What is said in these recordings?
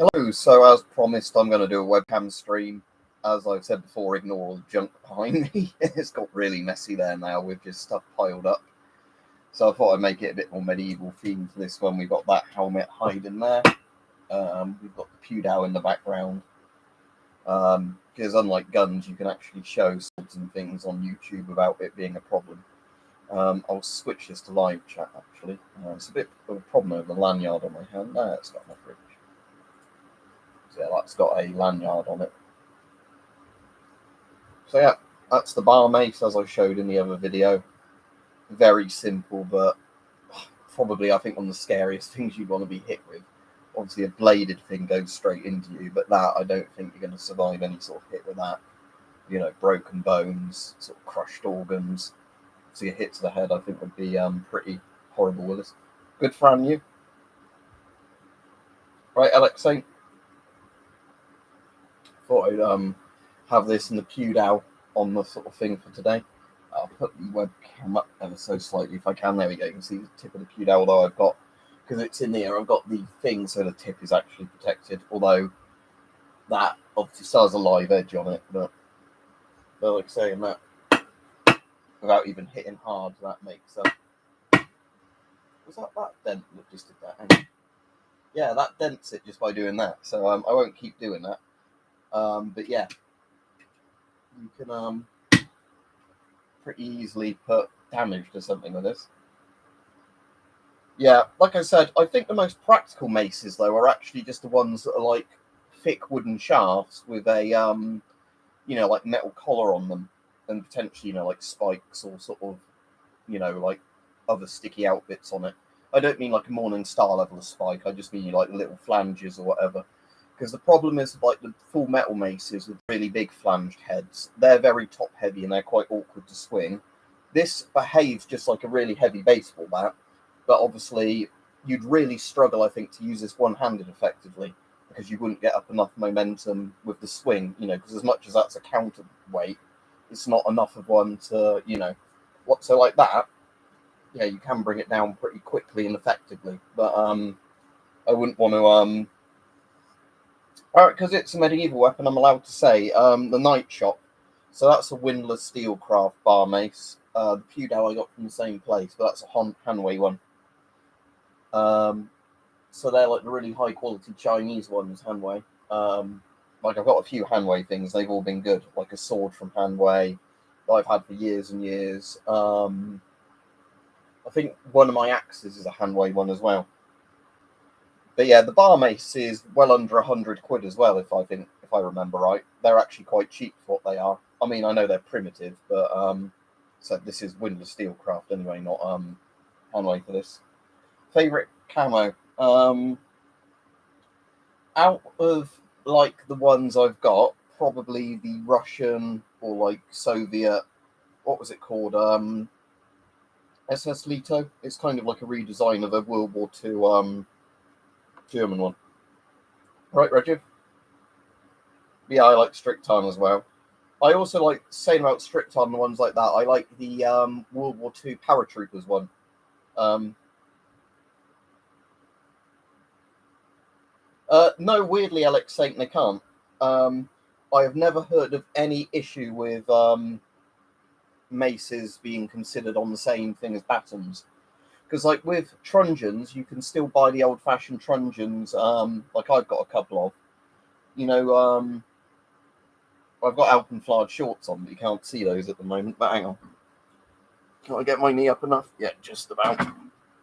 Hello, so as promised, I'm going to do a webcam stream. As I've said before, ignore all the junk behind me. It's got really messy there now with just stuff piled up. So I thought I'd make it a bit more medieval themed for this one. We've got that helmet hiding there. We've got the pewdow in the background. Because unlike guns, you can actually show swords and things on YouTube without it being a problem. I'll switch this to live chat, actually. It's a bit of a problem over the lanyard on my hand. No, it's got my fridge. So yeah, that's got a lanyard on it. So yeah, that's the bar mace as I showed in the other video. Very simple, but probably I think one of the scariest things you'd want to be hit with. Obviously a bladed thing goes straight into you, but that I don't think you're going to survive any sort of hit with that. You know, broken bones, sort of crushed organs. So a hit to the head I think would be pretty horrible with this. Good for you. Right, Alexei? Thought I'd have this in the pewdow on the sort of thing for today. I'll put the webcam up ever so slightly if I can. There we go. You can see the tip of the pewdow, although I've got, because it's in here, I've got the thing so the tip is actually protected, although that obviously still has a live edge on it, but like saying that, without even hitting hard, that makes was that dent that just did that? Yeah, that dents it just by doing that, so I won't keep doing that. But yeah, you can pretty easily put damage to something with this. Yeah, like I said, I think the most practical maces though are actually just the ones that are like thick wooden shafts with a like metal collar on them, and potentially like spikes or sort of like other sticky out bits on it. I don't mean like a Morning Star level of spike. I just mean like little flanges or whatever. Because the problem is like the full metal maces with really big flanged heads, they're very top heavy and they're quite awkward to swing. This behaves just like a really heavy baseball bat, but obviously you'd really struggle, I think, to use this one-handed effectively because you wouldn't get up enough momentum with the swing, because as much as that's a counterweight, it's not enough of one to, so like that, yeah, you can bring it down pretty quickly and effectively, but I wouldn't want to all right, because it's a medieval weapon, I'm allowed to say the Night Shop. So that's a windlass steelcraft bar mace. The pewdow I got from the same place, but that's a Hanwei one. So they're like the really high quality Chinese ones, Hanwei. Like I've got a few Hanwei things, they've all been good. Like a sword from Hanwei that I've had for years and years. I think one of my axes is a Hanwei one as well. But yeah, the bar mace is well under 100 quid as well, if I remember right. They're actually quite cheap for what they are. I mean, I know they're primitive, but so this is windlass steelcraft anyway, not Hanwei for this. Favorite camo. Out of like the ones I've got, probably the Russian or like Soviet, what was it called? SS Lito. It's kind of like a redesign of a World War II German one. Right, Regiv? Yeah, I like Stricton as well. I also like saying about Stricton, the ones like that. I like the World War II Paratroopers one. No, weirdly, Alex Saint, they can't. I have never heard of any issue with maces being considered on the same thing as batons. Because, like, with truncheons, you can still buy the old-fashioned truncheons, like I've got a couple of. I've got alpenflage shorts on, but you can't see those at the moment. But hang on. Can I get my knee up enough? Yeah, just about.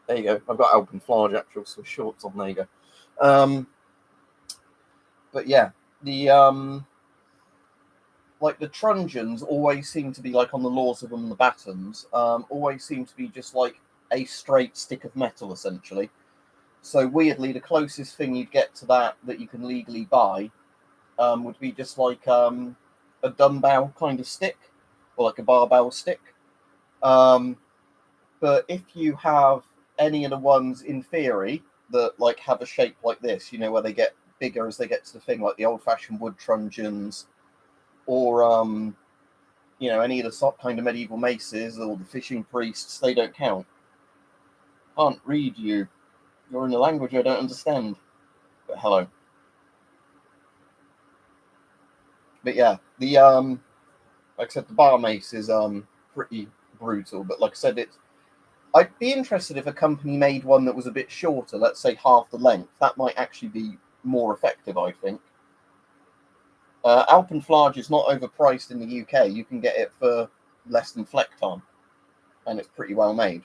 There you go. I've got alpenflage actual shorts on. There you go. But yeah, the like the truncheons always seem to be like on the laws of them, the batons, always seem to be just like a straight stick of metal, essentially. So weirdly, the closest thing you'd get to that you can legally buy would be just like a dumbbell kind of stick, or like a barbell stick. But if you have any of the ones in theory that like have a shape like this, where they get bigger as they get to the thing, like the old-fashioned wood truncheons, or any of the kind of medieval maces or the fishing priests, they don't count. Can't read you. You're in a language I don't understand. But hello. But yeah, the like I said, the bar mace is pretty brutal. But like I said, I'd be interested if a company made one that was a bit shorter, let's say half the length. That might actually be more effective, I think. Alpenflage is not overpriced in the UK. You can get it for less than Fleckton, and it's pretty well made.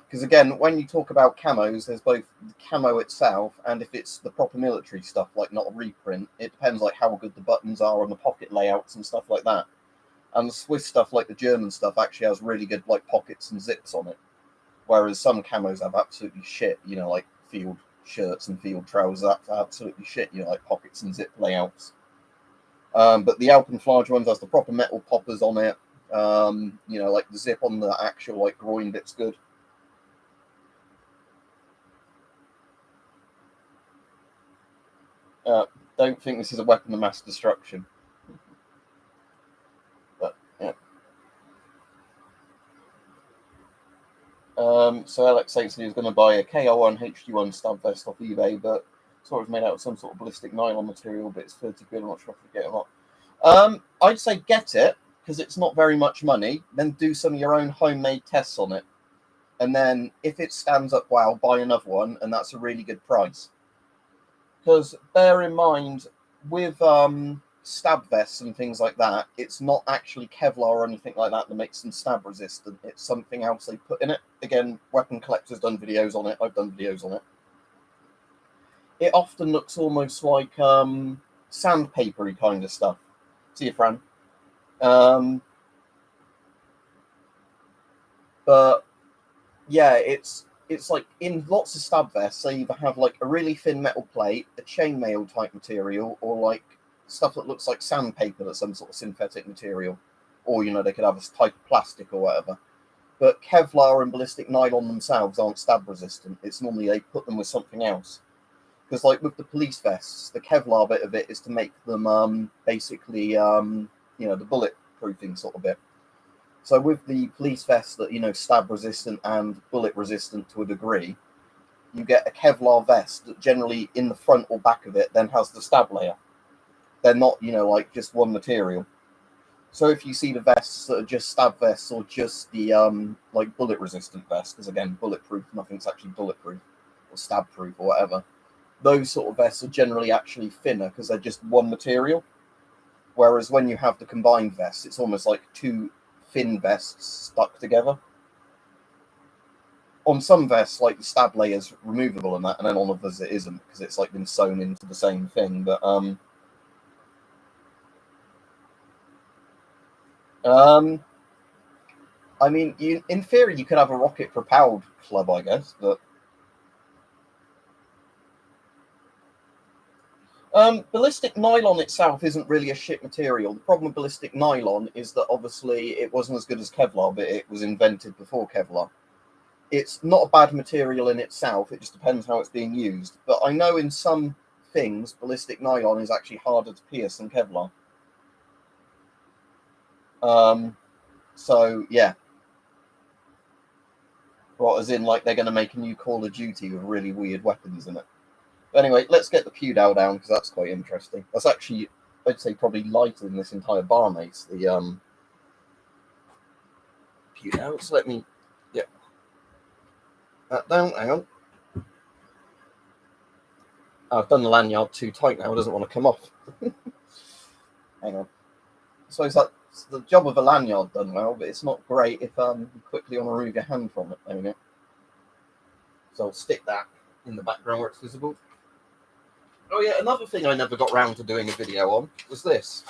Because again, when you talk about camos, there's both the camo itself, and if it's the proper military stuff, like not a reprint, it depends like how good the buttons are and the pocket layouts and stuff like that. And the Swiss stuff, like the German stuff, actually has really good like pockets and zips on it. Whereas some camos have absolutely shit, like field shirts and field trousers, that's absolutely shit, like pockets and zip layouts. But the Alpenflage ones has the proper metal poppers on it. Like the zip on the actual like groin bit's good. Don't think this is a weapon of mass destruction. But yeah. So Alex says he was going to buy a KO1 HD1 stab vest off eBay, but sort of made out of some sort of ballistic nylon material, but it's 30 quid. I'm not sure if I get it or not. I'd say get it because it's not very much money. Then do some of your own homemade tests on it, and then if it stands up well, buy another one, and that's a really good price. Because bear in mind, with stab vests and things like that, it's not actually Kevlar or anything like that that makes them stab resistant. It's something else they put in it. Again, Weapon Collector's done videos on it. I've done videos on it. It often looks almost like sandpapery kind of stuff. See you, Fran. But yeah, it's like in lots of stab vests, they either have like a really thin metal plate, a chainmail type material, or like stuff that looks like sandpaper that's some sort of synthetic material. Or, they could have a type of plastic or whatever. But Kevlar and ballistic nylon themselves aren't stab resistant. It's normally they put them with something else. Because like with the police vests, the Kevlar bit of it is to make them basically, the bullet proofing sort of bit. So with the police vest that, stab resistant and bullet resistant to a degree, you get a Kevlar vest that generally in the front or back of it then has the stab layer. They're not, like just one material. So if you see the vests that are just stab vests or just the like bullet resistant vest, because again, bulletproof, nothing's actually bulletproof or stab proof or whatever, those sort of vests are generally actually thinner because they're just one material. Whereas when you have the combined vests, it's almost like two thin vests stuck together. On some vests, like the stab layer's removable and that, and then on others it isn't because it's like been sewn into the same thing. But I mean, in theory, you could have a rocket-propelled club, I guess, but ballistic nylon itself isn't really a shit material. The problem with ballistic nylon is that obviously it wasn't as good as Kevlar, but it was invented before Kevlar. It's not a bad material in itself. It just depends how it's being used. But I know in some things, ballistic nylon is actually harder to pierce than Kevlar. So yeah. Well, as in, like, they're going to make a new Call of Duty with really weird weapons in it. But anyway, let's get the Pewdow down, because that's quite interesting. That's actually, I'd say, probably lighter than this entire bar mace, the Pewdow. So let me get that down. Hang on. I've done the lanyard too tight now. It doesn't want to come off. Hang on. So it's like the job of a lanyard done well, but it's not great if you quickly want to remove your hand from it. There we go. So I'll stick that in the background where it's visible. Oh yeah, another thing I never got round to doing a video on was this.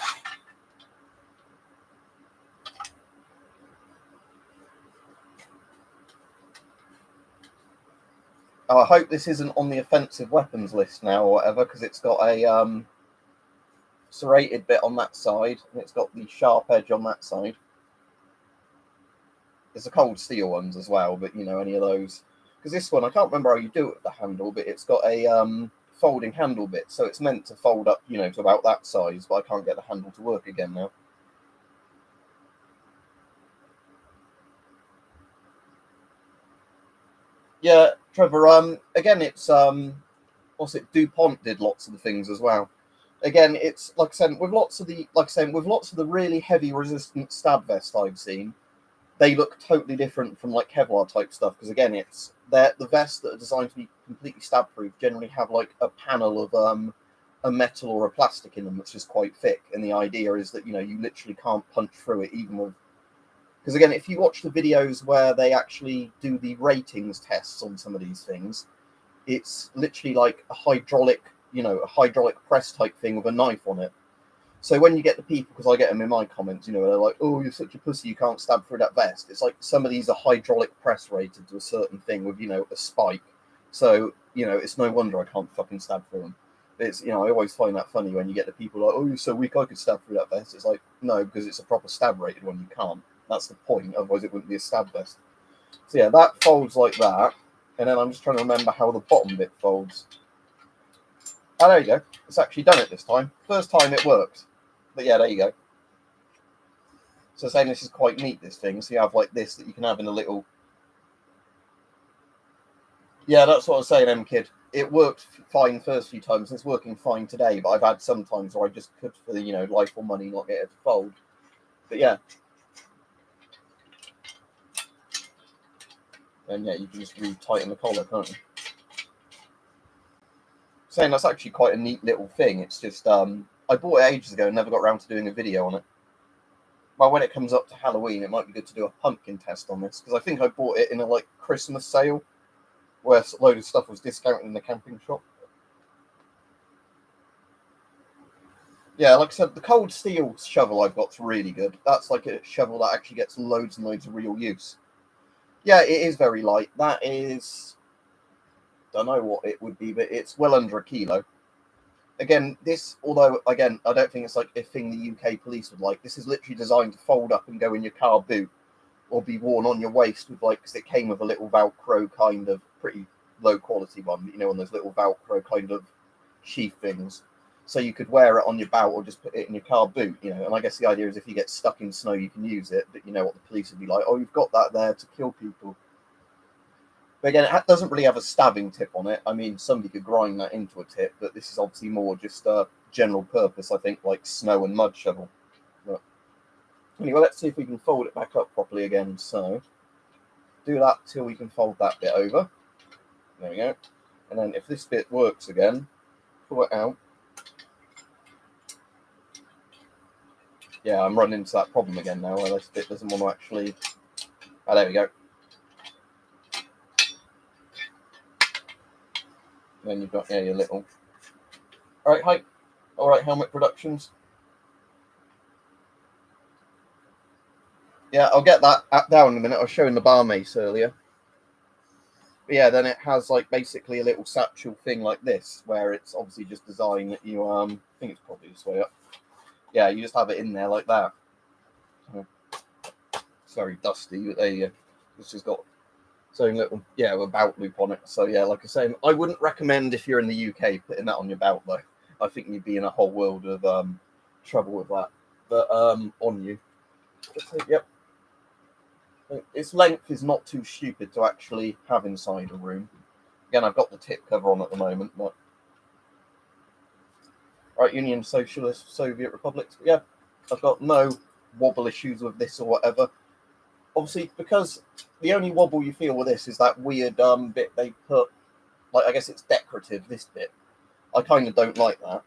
Oh, I hope this isn't on the offensive weapons list now or whatever, because it's got a serrated bit on that side, and it's got the sharp edge on that side. There's the cold steel ones as well, but any of those. Because this one, I can't remember how you do it with the handle, but it's got a folding handle bit, so it's meant to fold up, to about that size, but I can't get the handle to work again now. Yeah, Trevor, again, it's, what's it, DuPont did lots of the things as well. Again, it's like I said, with lots of the really heavy resistant stab vests I've seen, they look totally different from like Kevlar type stuff, because again, it's the vests that are designed to be completely stab proof generally have like a panel of a metal or a plastic in them that's just quite thick, and the idea is that you literally can't punch through it even with, because again, if you watch the videos where they actually do the ratings tests on some of these things, it's literally like a hydraulic press type thing with a knife on it. So when you get the people, because I get them in my comments, they're like, "Oh, you're such a pussy, you can't stab through that vest." It's like some of these are hydraulic press rated to a certain thing with, a spike. So, it's no wonder I can't fucking stab through them. It's, I always find that funny when you get the people like, "Oh, you're so weak, I could stab through that vest." It's like, no, because it's a proper stab rated one, you can't. That's the point, otherwise it wouldn't be a stab vest. So yeah, that folds like that. And then I'm just trying to remember how the bottom bit folds. Oh, there you go. It's actually done it this time. First time it worked. But yeah, there you go. So saying this is quite neat, this thing. So you have like this that you can have in a little... Yeah, that's what I was saying, M-Kid. It worked fine first few times. It's working fine today, but I've had some times where I just could, for the, life or money, not get it to fold. But yeah. And yeah, you can just re-tighten the collar, can't you? Saying that's actually quite a neat little thing. It's just, I bought it ages ago and never got around to doing a video on it. Well, when it comes up to Halloween, it might be good to do a pumpkin test on this, because I think I bought it in a Christmas sale where a load of stuff was discounted in the camping shop. Yeah, like I said, the cold steel shovel I've got's really good. That's like a shovel that actually gets loads and loads of real use. Yeah, it is very light. That is, don't know what it would be, but it's well under a kilo. Again, although I don't think it's like a thing the UK police would like. This is literally designed to fold up and go in your car boot, or be worn on your waist with because it came with a little Velcro kind of pretty low quality one, on those little Velcro kind of sheath things. So you could wear it on your belt or just put it in your car boot, And I guess the idea is if you get stuck in snow, you can use it. But what the police would be like, "Oh, you've got that there to kill people." But again, it doesn't really have a stabbing tip on it. I mean, somebody could grind that into a tip, but this is obviously more just a general purpose, I think, like snow and mud shovel. But anyway, let's see if we can fold it back up properly again. So do that till we can fold that bit over. There we go. And then if this bit works again, pull it out. Yeah, I'm running into that problem again now where this bit doesn't want to actually... Oh, there we go. Then you've got, your little... All right, hi. All right, Helmet Productions. Yeah, I'll get that down in a minute. I was showing the bar mace earlier. But yeah, then it has basically a little satchel thing like this, where it's obviously just designed that you I think it's probably this way up. Yeah, you just have it in there like that. It's very dusty, but there you go. It's just got its own little a belt loop on it. So yeah, like I say, I wouldn't recommend if you're in the UK putting that on your belt though. I think you'd be in a whole world of trouble with that. But on you. Yep. Its length is not too stupid to actually have inside a room. Again, I've got the tip cover on at the moment, but right, Union Socialist Soviet Republics. But yeah, I've got no wobble issues with this or whatever. Obviously, because the only wobble you feel with this is that weird bit they put, I guess it's decorative, this bit. I kind of don't like that.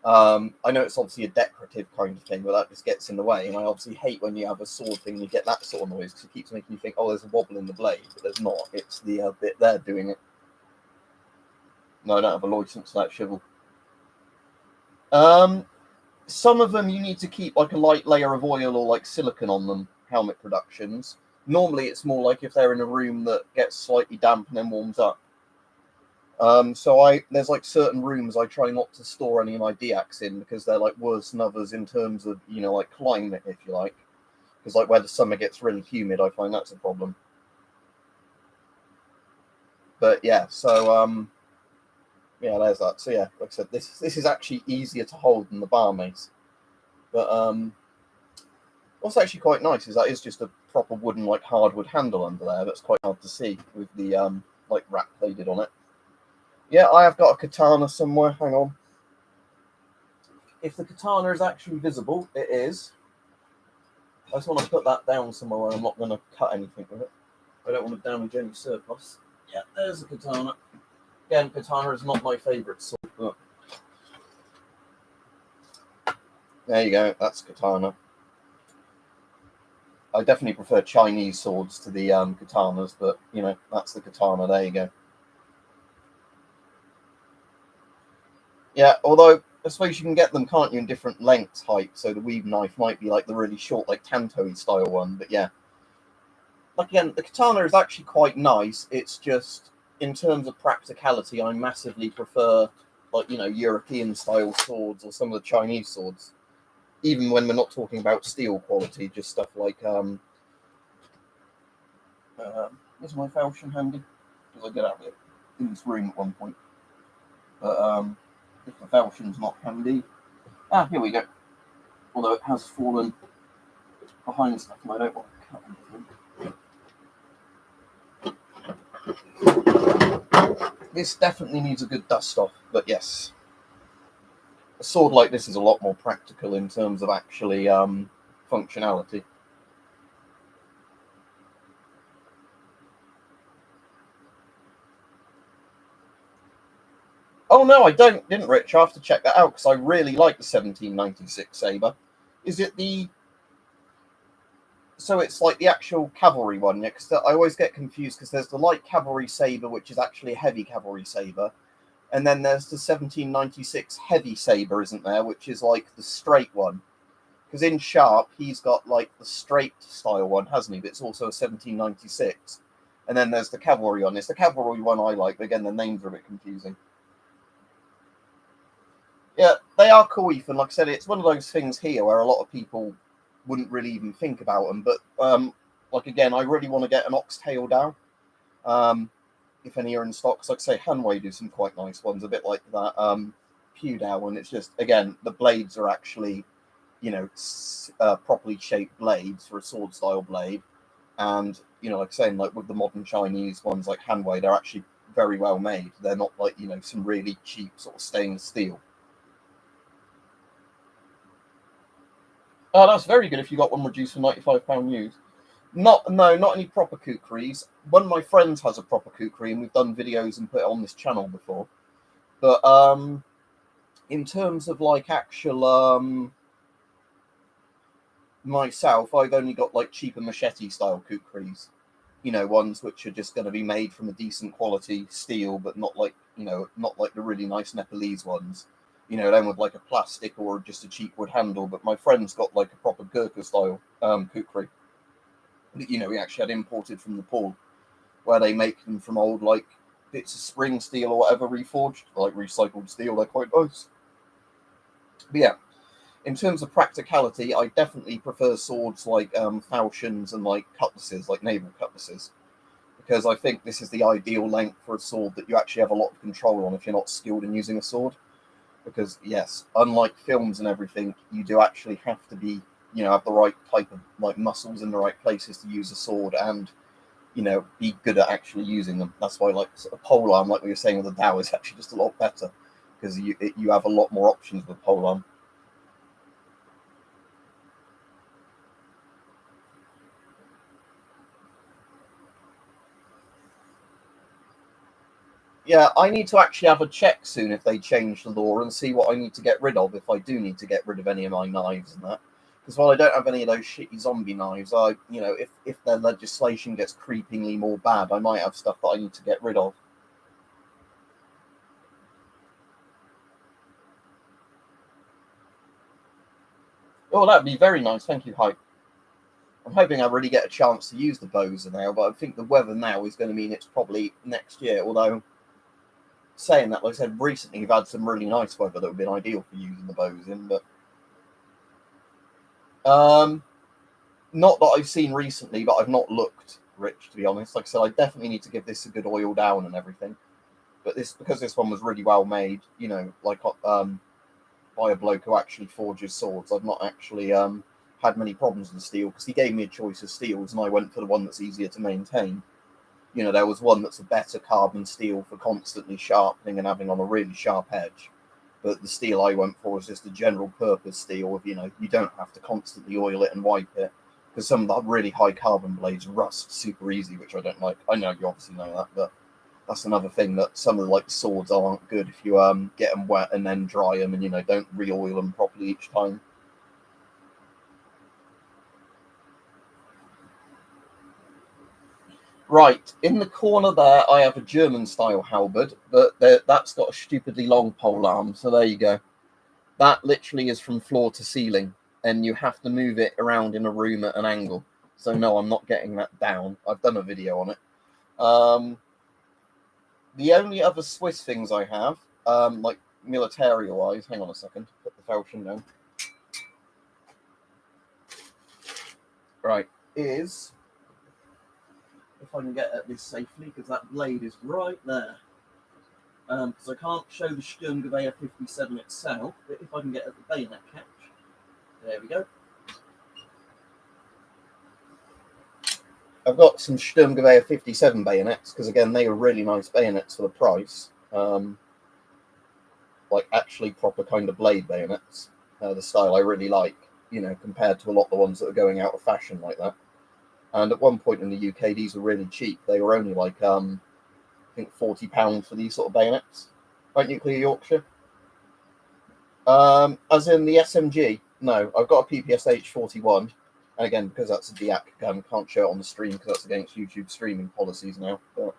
I know it's obviously a decorative kind of thing, but that just gets in the way. And I obviously hate when you have a sword thing and you get that sort of noise because it keeps making you think, oh, there's a wobble in the blade, but there's not. It's the bit there doing it. No, I don't have a license for that shovel. Some of them you need to keep a light layer of oil or silicone on them, Helmet Productions. Normally it's more like if they're in a room that gets slightly damp and then warms up. So there's certain rooms I try not to store any of my DX in because they're worse than others in terms of, climate, if you like. Because where the summer gets really humid, I find that's a problem. But yeah, so yeah, there's that. So yeah, like I said, this is actually easier to hold than the bar mace. But what's actually quite nice is that is just a proper wooden hardwood handle under there. That's quite hard to see with the wrap they did on it. Yeah, I have got a katana somewhere. Hang on. if the katana is actually visible, it is. I just want to put that down somewhere where I'm not going to cut anything with it. I don't want to damage any surplus. Yeah, there's a katana. Again, katana is not my favourite sword, but there you go, that's katana. I definitely prefer Chinese swords to the katanas, but, you know, that's the katana. There you go. Yeah, although I suppose you can get them, can't you, in different lengths, height. So the weave knife might be like the really short, like Tanto-y style one. But yeah, like again, the katana is actually quite nice. It's just in terms of practicality, I massively prefer like, you know, European style swords or some of the Chinese swords. Even when we're not talking about steel quality, just stuff like is my falchion handy? Because I get out of it in this room at one point. But if the falchion's not handy, here we go. Although it has fallen behind stuff and I don't want to cut anything. This definitely needs a good dust off, but yes. A sword like this is a lot more practical in terms of actually functionality. Oh no, I didn't, Rich. I have to check that out because I really like the 1796 saber. Is it the? So it's like the actual cavalry one, yeah? Because I always get confused because there's the light cavalry saber, which is actually a heavy cavalry saber, and then there's the 1796 heavy saber, isn't there? Which is like the straight one. Because in Sharp, he's got like the straight style one, hasn't he? But it's also a 1796. And then there's the cavalry one. It's the cavalry one I like, but again, the names are a bit confusing. Yeah, they are cool, Ethan. Like I said, it's one of those things here where a lot of people wouldn't really even think about them. But like again, I really want to get an oxtail down. If any are in stock, because like I say, Hanway do some quite nice ones, a bit like that Pew Dow one. It's just again, the blades are actually, you know, properly shaped blades for a sword style blade, and you know, like saying like with the modern Chinese ones like Hanway, they're actually very well made. They're not like, you know, some really cheap sort of stainless steel. Oh, that's very good if you got one reduced for £95 used. Not any proper kukris. One of my friends has a proper kukri, and we've done videos and put it on this channel before. But in terms of like actual myself, I've only got like cheaper machete style kukris. You know, ones which are just going to be made from a decent quality steel, but not like, you know, not like the really nice Nepalese ones. You know, them with like a plastic or just a cheap wood handle. But my friend's got like a proper Gurkha style kukri that, you know, he actually had imported from Nepal, where they make them from old like bits of spring steel or whatever, reforged, like recycled steel. They're quite nice. But yeah, in terms of practicality, I definitely prefer swords like falchions and like cutlasses, like naval cutlasses, because I think this is the ideal length for a sword that you actually have a lot of control on if you're not skilled in using a sword. Because yes, unlike films and everything, you do actually have to be, you know, have the right type of like muscles in the right places to use a sword, and, you know, be good at actually using them. That's why like sort of polearm, like we were saying with the Dow, is actually just a lot better because you have a lot more options with polearm. Yeah, I need to actually have a check soon if they change the law and see what I need to get rid of if I do need to get rid of any of my knives and that. Because while I don't have any of those shitty zombie knives, I, you know, if their legislation gets creepingly more bad, I might have stuff that I need to get rid of. Oh, that'd be very nice. Thank you, Hype. I'm hoping I really get a chance to use the Boza now, but I think the weather now is going to mean it's probably next year. Although, saying that, like I said, recently we've had some really nice weather that would have been ideal for using the bows in, but not that I've seen recently, but I've not looked, Rich, to be honest. Like I said, I definitely need to give this a good oil down and everything. But this, because this one was really well made, you know, like by a bloke who actually forges swords, I've not actually had many problems with the steel, because he gave me a choice of steels and I went for the one that's easier to maintain. You know, there was one that's a better carbon steel for constantly sharpening and having on a really sharp edge. But the steel I went for was just a general purpose steel. Of, you don't have to constantly oil it and wipe it, because some of the really high carbon blades rust super easy, which I don't like. I know you obviously know that, but that's another thing, that some of the swords aren't good if you get them wet and then dry them, and don't re-oil them properly each time. Right, in the corner there, I have a German-style halberd, but that's got a stupidly long pole arm, so there you go. That literally is from floor to ceiling, and you have to move it around in a room at an angle. So no, I'm not getting that down. I've done a video on it. The only other Swiss things I have, like military-wise, hang on a second, put the falchion down. Right, is, if I can get at this safely, because that blade is right there. Because I can't show the Sturmgewehr 57 itself, but if I can get at the bayonet catch, there we go. I've got some Sturmgewehr 57 bayonets, because again, they are really nice bayonets for the price. Like actually proper kind of blade bayonets. The style I really like, compared to a lot of the ones that are going out of fashion like that. And at one point in the UK, these were really cheap. They were only like, I think £40 for these sort of bayonets. Right, Nuclear Yorkshire? As in the SMG? No, I've got a PPSH 41. And again, because that's a DIAC gun, can't show it on the stream because that's against YouTube streaming policies now. But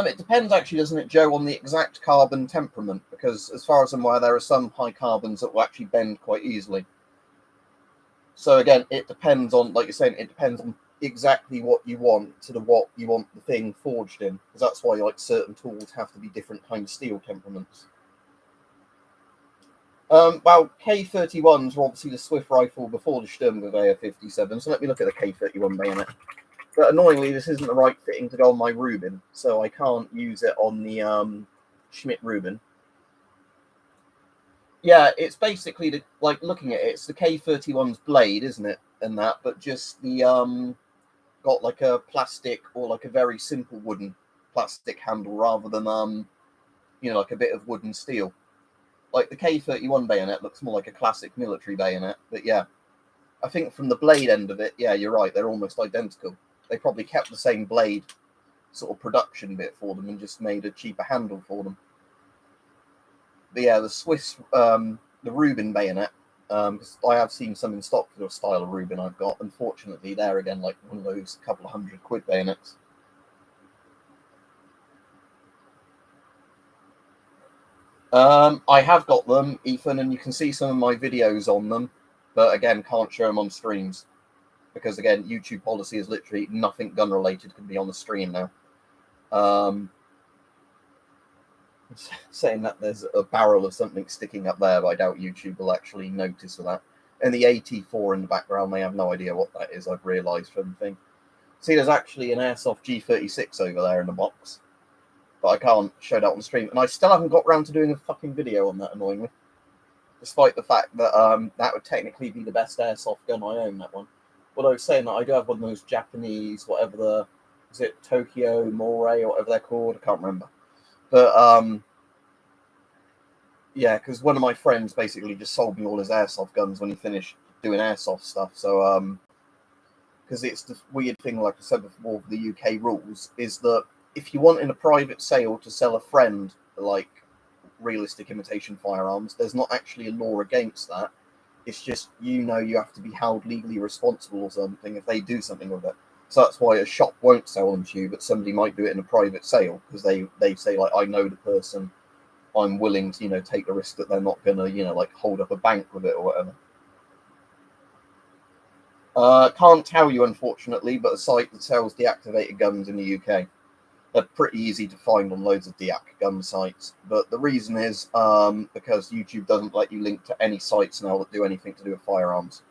it depends, actually, doesn't it, Joe, on the exact carbon temperament? Because as far as I'm aware, there are some high carbons that will actually bend quite easily. So again, it depends on, like you're saying, it depends on exactly what you want to what you want the thing forged in. Because that's why certain tools have to be different kind of steel temperaments. Well, K31s were obviously the Swift rifle before the Sturmgewehr 57. So let me look at the K31 bayonet. But annoyingly, this isn't the right fitting to go on my Rubin, so I can't use it on the Schmidt Rubin. Yeah, it's basically like looking at it, it's the K31's blade, isn't it? And that, but just the got like a plastic or like a very simple wooden plastic handle rather than like a bit of wood and steel. Like the K31 bayonet looks more like a classic military bayonet, but yeah, I think from the blade end of it, yeah, you're right, they're almost identical. They probably kept the same blade sort of production bit for them and just made a cheaper handle for them. But yeah, the Swiss, the Rubin bayonet, because I have seen some in stock for the style of Rubin I've got. Unfortunately, they're again like one of those couple of £100 bayonets. I have got them, Ethan, and you can see some of my videos on them, but again, can't show them on streams. Because again, YouTube policy is literally nothing gun related can be on the stream now. Saying that there's a barrel of something sticking up there, but I doubt YouTube will actually notice for that. And the AT4 in the background, they have no idea what that is, I've realised from the thing. See, there's actually an Airsoft G36 over there in the box, but I can't show that on the stream. And I still haven't got round to doing a fucking video on that, annoyingly. Despite the fact that that would technically be the best Airsoft gun I own, that one. But I was saying that I do have one of those Japanese, whatever is it Tokyo Moray or whatever they're called? I can't remember. But yeah, because one of my friends basically just sold me all his airsoft guns when he finished doing airsoft stuff. So because it's the weird thing, like I said before, the UK rules is that if you want in a private sale to sell a friend like realistic imitation firearms, there's not actually a law against that. It's just, you have to be held legally responsible or something if they do something with it. So that's why a shop won't sell them to you, but somebody might do it in a private sale because they say, like, I know the person, I'm willing to, take the risk that they're not going to, like, hold up a bank with it or whatever. Can't tell you, unfortunately, but a site that sells deactivated guns in the UK. They're pretty easy to find on loads of deac gun sites. But the reason is because YouTube doesn't let you link to any sites now that do anything to do with firearms.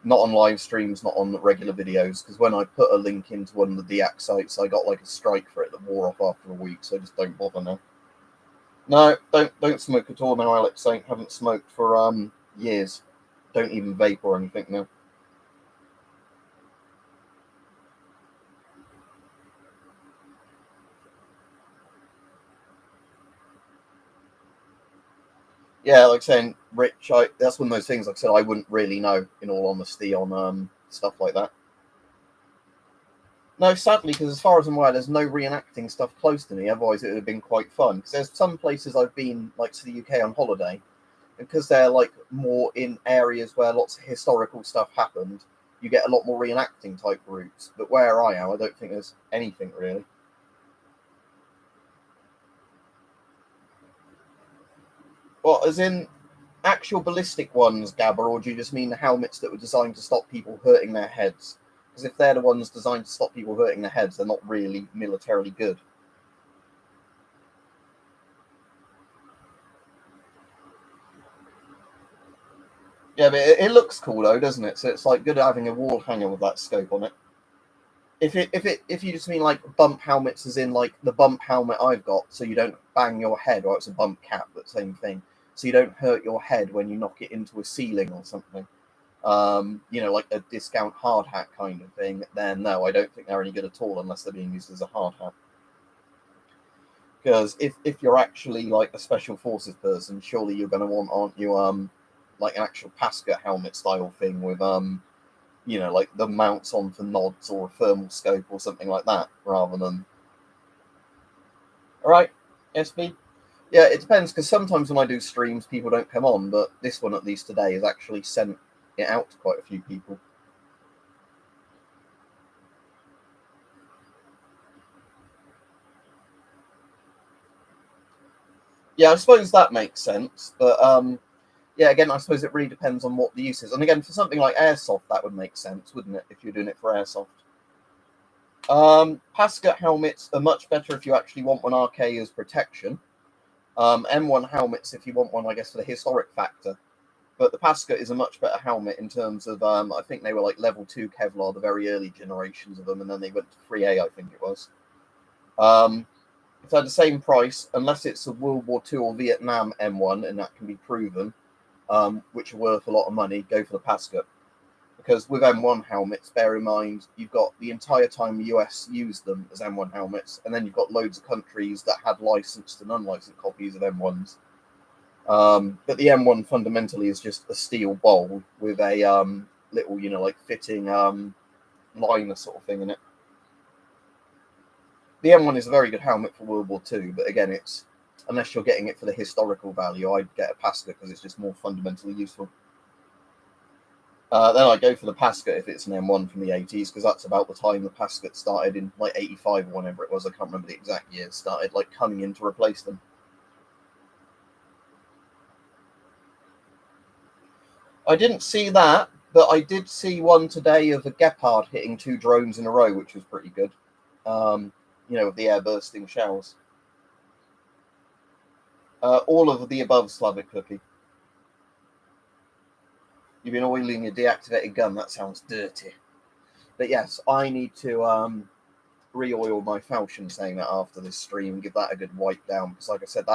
Not on live streams, not on regular videos, because when I put a link into one of the deac sites, I got like a strike for it that wore off after a week, so I just don't bother now. No, don't smoke at all now, Alex. I haven't smoked for years. Don't even vape or anything now. Yeah, like saying Rich, that's one of those things. Like I said, I wouldn't really know, in all honesty, on stuff like that. No, sadly, because as far as I'm aware, there's no reenacting stuff close to me. Otherwise, it would have been quite fun. Because there's some places I've been, like to the UK on holiday, and because they're like more in areas where lots of historical stuff happened, you get a lot more reenacting type routes. But where I am, I don't think there's anything really. Well, as in actual ballistic ones, Gabber, or do you just mean the helmets that were designed to stop people hurting their heads? Because if they're the ones designed to stop people hurting their heads, they're not really militarily good. Yeah, but it looks cool though, doesn't it? So it's like good having a wall hanger with that scope on it. If you just mean like bump helmets, as in like the bump helmet I've got, so you don't bang your head, or it's a bump cap, but same thing. So you don't hurt your head when you knock it into a ceiling or something. Like a discount hard hat kind of thing. Then no, I don't think they're any good at all unless they're being used as a hard hat. Because if you're actually like a special forces person, surely you're going to want, aren't you? Like an actual Pasca helmet style thing with like the mounts on for nods or a thermal scope or something like that, rather than. All right, SB. Yeah, it depends because sometimes when I do streams, people don't come on, but this one at least today has actually sent it out to quite a few people. Yeah, I suppose that makes sense, but yeah, again, I suppose it really depends on what the use is. And again, for something like airsoft, that would make sense, wouldn't it, if you're doing it for airsoft? Pasca helmets are much better if you actually want one RK as protection. M1 helmets if you want one, I guess, for the historic factor. But the Pasca is a much better helmet in terms of, I think they were like level 2 Kevlar, the very early generations of them, and then they went to 3A, I think it was. Um, if they're the same price, unless it's a World War II or Vietnam M1, and that can be proven, which are worth a lot of money, go for the Pasca. Because with M1 helmets, bear in mind, you've got the entire time the US used them as M1 helmets, and then you've got loads of countries that had licensed and unlicensed copies of M1s. But the M1 fundamentally is just a steel bowl with a little, like fitting liner sort of thing in it. The M1 is a very good helmet for World War II, but again, it's unless you're getting it for the historical value, I'd get a Pasca because it's just more fundamentally useful. Then I go for the Pasca if it's an M1 from the 80s, because that's about the time the Pasca started in like 85 or whenever it was. I can't remember the exact year. Started like coming in to replace them. I didn't see that, but I did see one today of a Gepard hitting 2 drones in a row, which was pretty good. With the air bursting shells. All of the above, Slavic Cookie. You've been oiling your deactivated gun. That sounds dirty. But yes, I need to re-oil my falchion, saying that after this stream, give that a good wipe down, because like I said,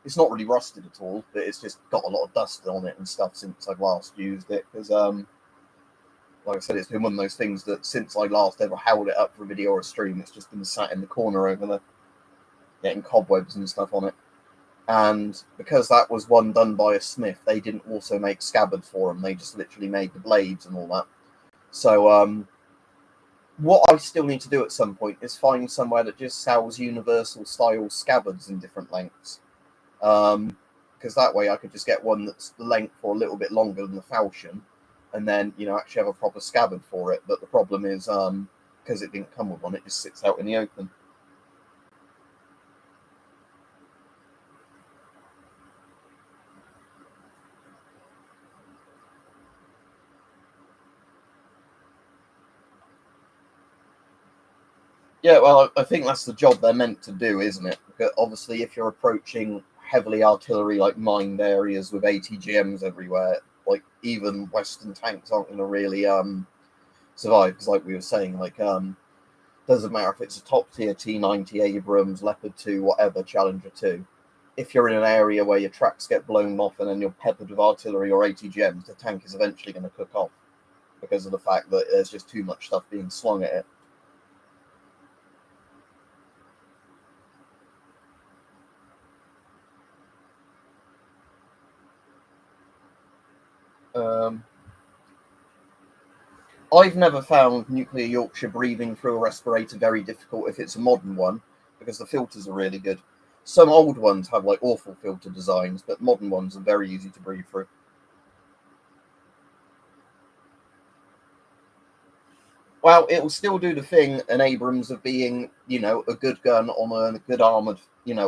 it's not really rusted at all, but it's just got a lot of dust on it and stuff since I've last used it, because like I said, it's been one of those things that since I last ever held it up for a video or a stream, it's just been sat in the corner over there, getting cobwebs and stuff on it. And because that was one done by a smith, they didn't also make scabbards for them, they just literally made the blades and all that. So what I still need to do at some point is find somewhere that just sells universal style scabbards in different lengths. Because that way I could just get one that's the length or a little bit longer than the falchion, and then actually have a proper scabbard for it. But the problem is, because it didn't come with one, it just sits out in the open. Yeah, well, I think that's the job they're meant to do, isn't it? Because obviously, if you're approaching heavily artillery like mined areas with ATGMs everywhere, like even Western tanks aren't going to really survive. Because, like we were saying, like doesn't matter if it's a top tier T90 Abrams, Leopard 2, whatever, Challenger 2. If you're in an area where your tracks get blown off and then you're peppered with artillery or ATGMs, the tank is eventually going to cook off because of the fact that there's just too much stuff being slung at it. I've never found nuclear Yorkshire breathing through a respirator very difficult if it's a modern one, because the filters are really good. Some old ones have like awful filter designs, but modern ones are very easy to breathe through. Well, it will still do the thing, an Abrams, of being, a good gun on a good armored,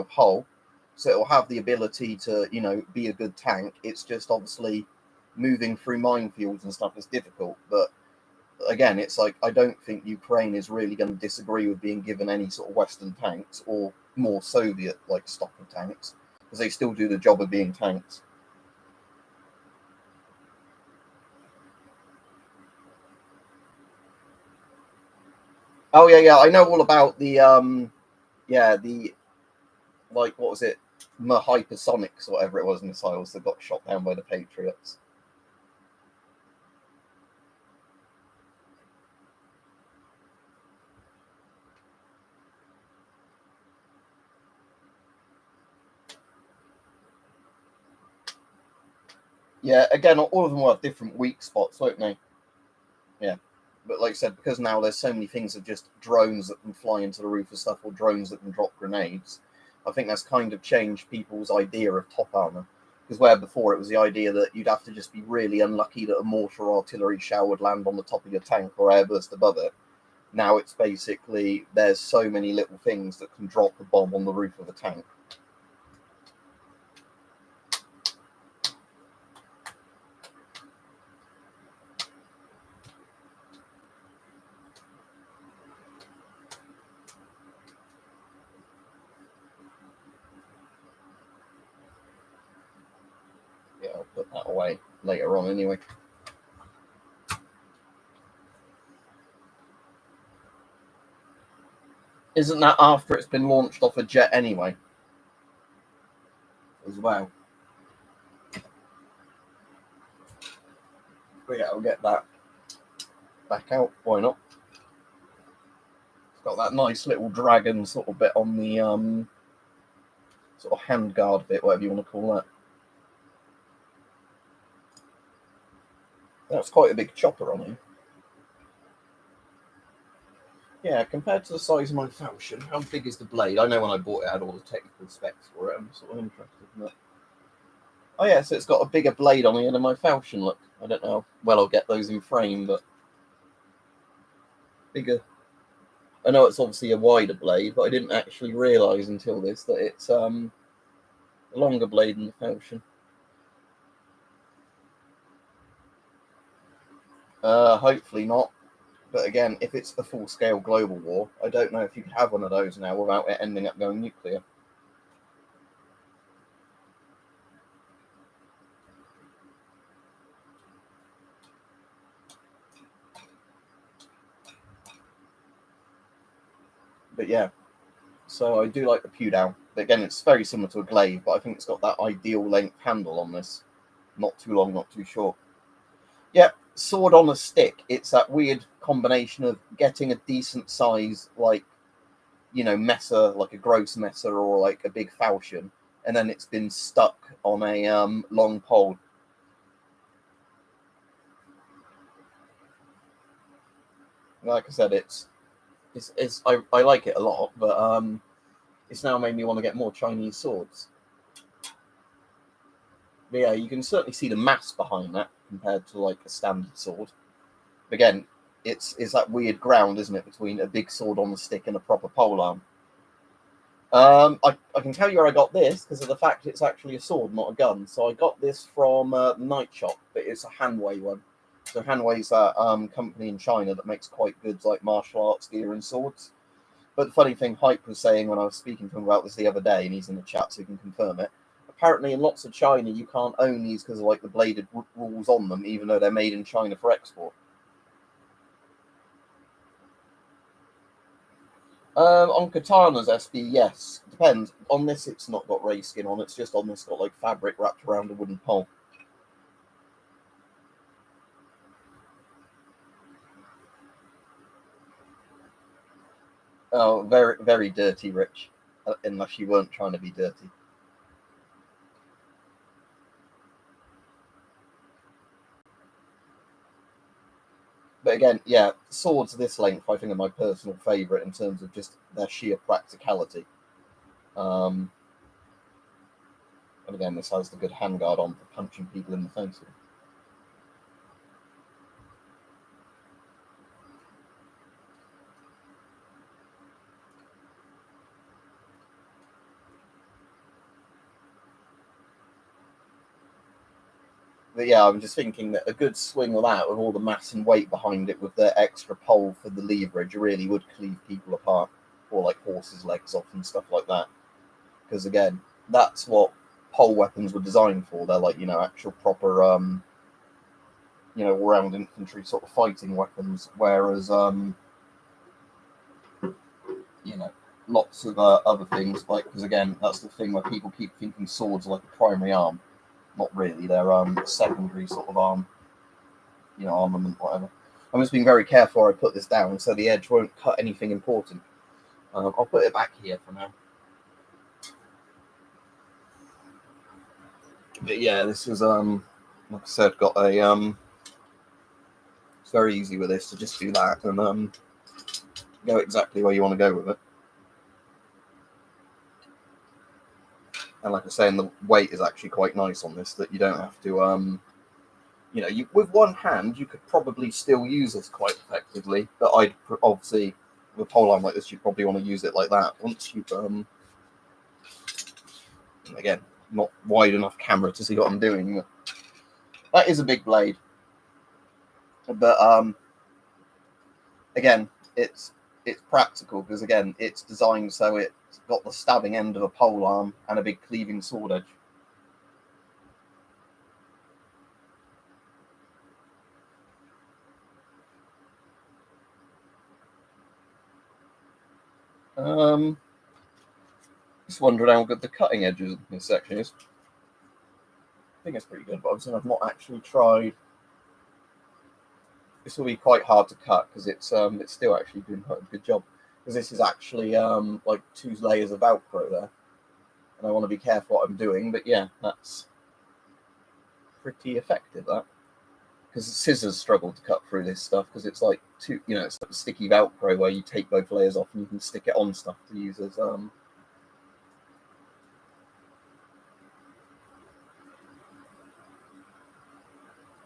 hull. So it will have the ability to, be a good tank. It's just obviously moving through minefields and stuff is difficult. But again, it's like I don't think Ukraine is really going to disagree with being given any sort of Western tanks or more Soviet like stock of tanks, because they still do the job of being tanks. Oh yeah, I know all about the the like what was it, hypersonics or whatever it was, missiles that got shot down by the Patriots. Yeah, again, all of them will have different weak spots, won't they? Yeah. But like I said, because now there's so many things of just drones that can fly into the roof of stuff or drones that can drop grenades, I think that's kind of changed people's idea of top armor. Because where before it was the idea that you'd have to just be really unlucky that a mortar or artillery shell would land on the top of your tank or airburst above it. Now it's basically there's so many little things that can drop a bomb on the roof of a tank. Yeah, I'll put that away later on anyway. Isn't that after it's been launched off a jet anyway? As well. But yeah, I'll get that back out. Why not? It's got that nice little dragon sort of bit on the sort of handguard bit, whatever you want to call that. That's quite a big chopper on here. Yeah, compared to the size of my Falchion, how big is the blade? I know when I bought it, I had all the technical specs for it. I'm sort of interested in that. Oh yeah, so it's got a bigger blade on the end of my Falchion. Look, I don't know how well I'll get those in frame, but bigger. I know it's obviously a wider blade, but I didn't actually realise until this that it's a longer blade than the Falchion. Hopefully not. But again, if it's a full-scale global war, I don't know if you could have one of those now without it ending up going nuclear. But yeah, so I do like the pew down. But again, it's very similar to a glaive, but I think it's got that ideal length handle on this. Not too long, not too short. Yeah, sword on a stick. It's that weird combination of getting a decent size, like, messer, like a gross messer or like a big falchion, and then it's been stuck on a long pole. Like I said, I like it a lot, but it's now made me want to get more Chinese swords. But yeah, you can certainly see the mass behind that compared to like a standard sword. Again, it's that weird ground, isn't it, between a big sword on the stick and a proper polearm. I can tell you where I got this because of the fact it's actually a sword, not a gun. So I got this from the Night Shop, but it's a Hanwei one. So Hanwei's that company in China that makes quite good like martial arts gear and swords. But the funny thing, Hype was saying when I was speaking to him about this the other day, and he's in the chat so he can confirm it. Apparently, in lots of China, you can't own these because of like the bladed rules on them, even though they're made in China for export. On Katana's SB, yes. Depends. On this, it's not got ray skin on. It's just on this got like fabric wrapped around a wooden pole. Oh, very, very dirty, Rich. Unless you weren't trying to be dirty. But again, yeah, swords this length I think are my personal favourite in terms of just their sheer practicality. And again, this has the good handguard on for punching people in the face. But yeah, I'm just thinking that a good swing of that with all the mass and weight behind it with the extra pole for the leverage really would cleave people apart, or like horses' legs off and stuff like that. Because again, that's what pole weapons were designed for. They're like, actual proper, all-round infantry sort of fighting weapons. Whereas, lots of other things, like, because again, that's the thing where people keep thinking swords are like a primary arm. Not really. They're secondary sort of armament, whatever. I'm just being very careful I put this down so the edge won't cut anything important. I'll put it back here for now. But yeah, this is like I said, got a it's very easy with this to just do that and go exactly where you want to go with it. And like I say, and the weight is actually quite nice on this, that you don't have to with one hand you could probably still use this quite effectively, but I'd obviously with a pole arm like this you'd probably want to use it like that once you've again, not wide enough camera to see what I'm doing. That is a big blade, but again, it's practical because again, it's designed so it's got the stabbing end of a pole arm and a big cleaving sword edge. Just wondering how good the cutting edges in this section is. I think it's pretty good, but obviously I've not actually tried. This will be quite hard to cut because it's still actually doing quite a good job, because this is actually like 2 layers of Velcro there, and I want to be careful what I'm doing. But yeah, that's pretty effective, that, because scissors struggle to cut through this stuff because it's like it's like sticky Velcro where you take both layers off and you can stick it on stuff to use as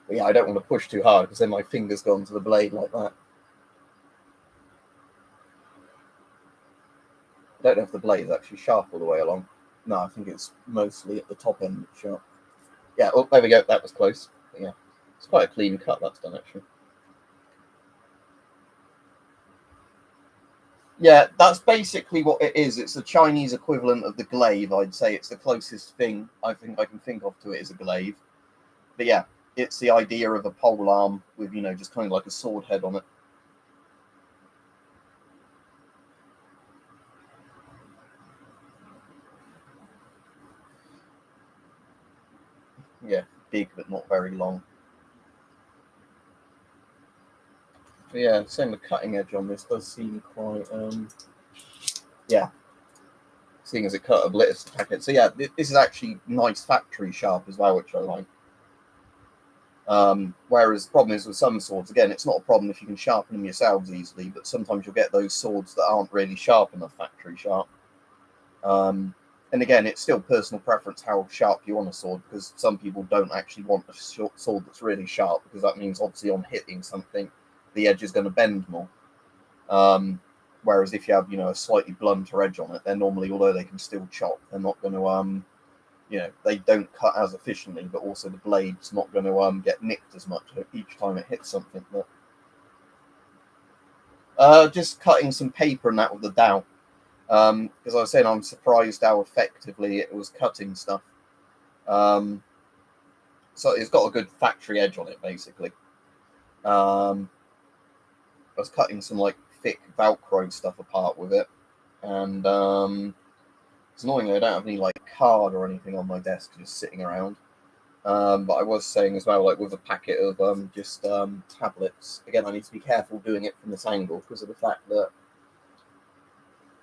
But yeah, I don't want to push too hard because then my fingers go onto the blade like that. I don't know if the blade is actually sharp all the way along. No, I think it's mostly at the top end sharp. Yeah, oh, there we go. That was close. But yeah, it's quite a clean cut that's done, actually. Yeah, that's basically what it is. It's the Chinese equivalent of the glaive, I'd say. It's the closest thing I think I can think of to it as a glaive. But yeah, it's the idea of a pole arm with, just kind of like a sword head on it. Yeah, big but not very long. But yeah, same with cutting edge on this does seem quite, yeah, seeing as it cut a bliss packet. So yeah, this is actually nice factory sharp as well, which I like. Whereas the problem is with some swords, again, it's not a problem if you can sharpen them yourselves easily, but sometimes you'll get those swords that aren't really sharp enough factory sharp. And again, it's still personal preference how sharp you want a sword, because some people don't actually want a sword that's really sharp, because that means obviously on hitting something, the edge is going to bend more. Whereas if you have, a slightly blunter edge on it, they're normally, although they can still chop, they're not going to, they don't cut as efficiently, but also the blade's not going to get nicked as much each time it hits something. But just cutting some paper and that with the dowel. Because I was saying, I'm surprised how effectively it was cutting stuff. So it's got a good factory edge on it, basically. I was cutting some like thick Velcro stuff apart with it, and it's annoying I don't have any like card or anything on my desk just sitting around. But I was saying as well, like with a packet of just tablets. Again, I need to be careful doing it from this angle because of the fact that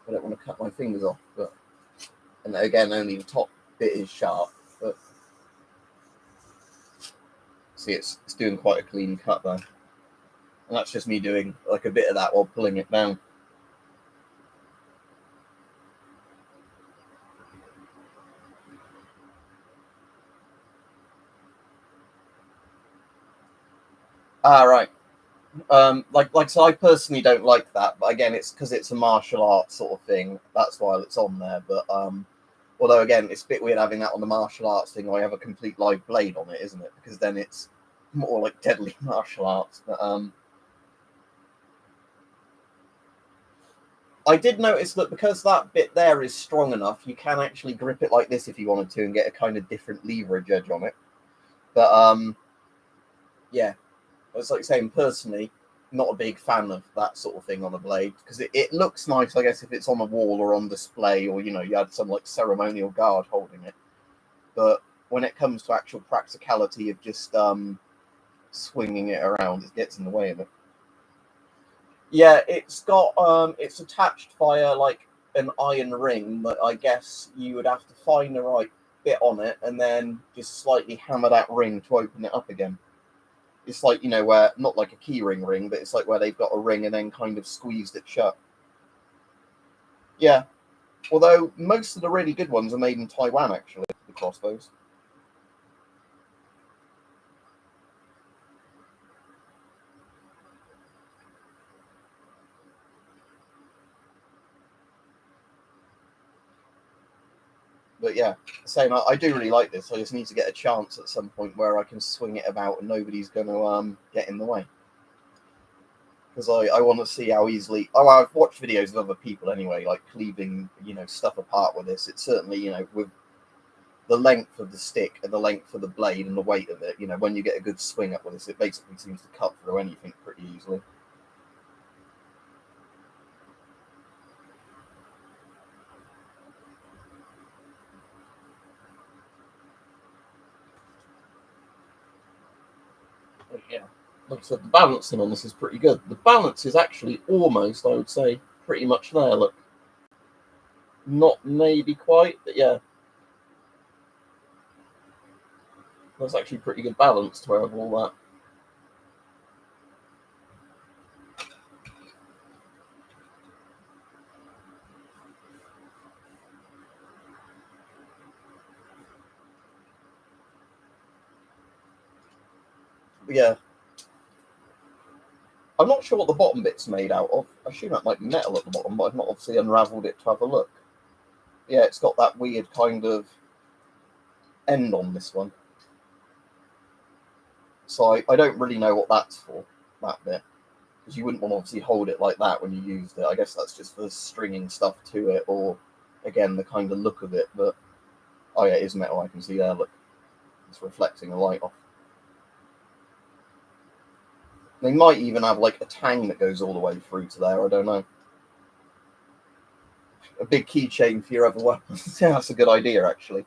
I don't want to cut my fingers off. But and again, only the top bit is sharp. But see, it's doing quite a clean cut there. And that's just me doing like a bit of that while pulling it down. Ah, right. So I personally don't like that, but again, it's because it's a martial arts sort of thing. That's why it's on there. But although again, it's a bit weird having that on the martial arts thing. I have a complete live blade on it, isn't it? Because then it's more like deadly martial arts. But I did notice that because that bit there is strong enough, you can actually grip it like this if you wanted to and get a kind of different leverage edge on it. But yeah, it's like saying personally, not a big fan of that sort of thing on a blade because it looks nice, I guess, if it's on a wall or on display or you had some like ceremonial guard holding it. But when it comes to actual practicality of just swinging it around, it gets in the way of it. Yeah, it's attached via like an iron ring, but I guess you would have to find the right bit on it and then just slightly hammer that ring to open it up again. It's like, where not like a keyring ring, but it's like where they've got a ring and then kind of squeezed it shut. Yeah. Although most of the really good ones are made in Taiwan, actually, the crossbows. But yeah, same. I do really like this. I just need to get a chance at some point where I can swing it about and nobody's going to get in the way. Because I want to see how easily. Oh, I've watched videos of other people anyway, like cleaving stuff apart with this. It's certainly with the length of the stick and the length of the blade and the weight of it. When you get a good swing up with this, it basically seems to cut through anything pretty easily. But yeah, like I said, the balancing on this is pretty good. The balance is actually almost, I would say, pretty much there. Look, not maybe quite, but yeah, that's actually pretty good balance to have all that. But yeah, I'm not sure what the bottom bit's made out of. I assume that might be metal at the bottom, but I've not obviously unravelled it to have a look. Yeah, it's got that weird kind of end on this one. So I don't really know what that's for, that bit. Because you wouldn't want to obviously hold it like that when you used it. I guess that's just for stringing stuff to it, or again, the kind of look of it. But oh yeah, it is metal, I can see there. Look, it's reflecting a light off. They might even have like a tang that goes all the way through to there, I don't know. A big keychain for your other weapons. Yeah, that's a good idea, actually.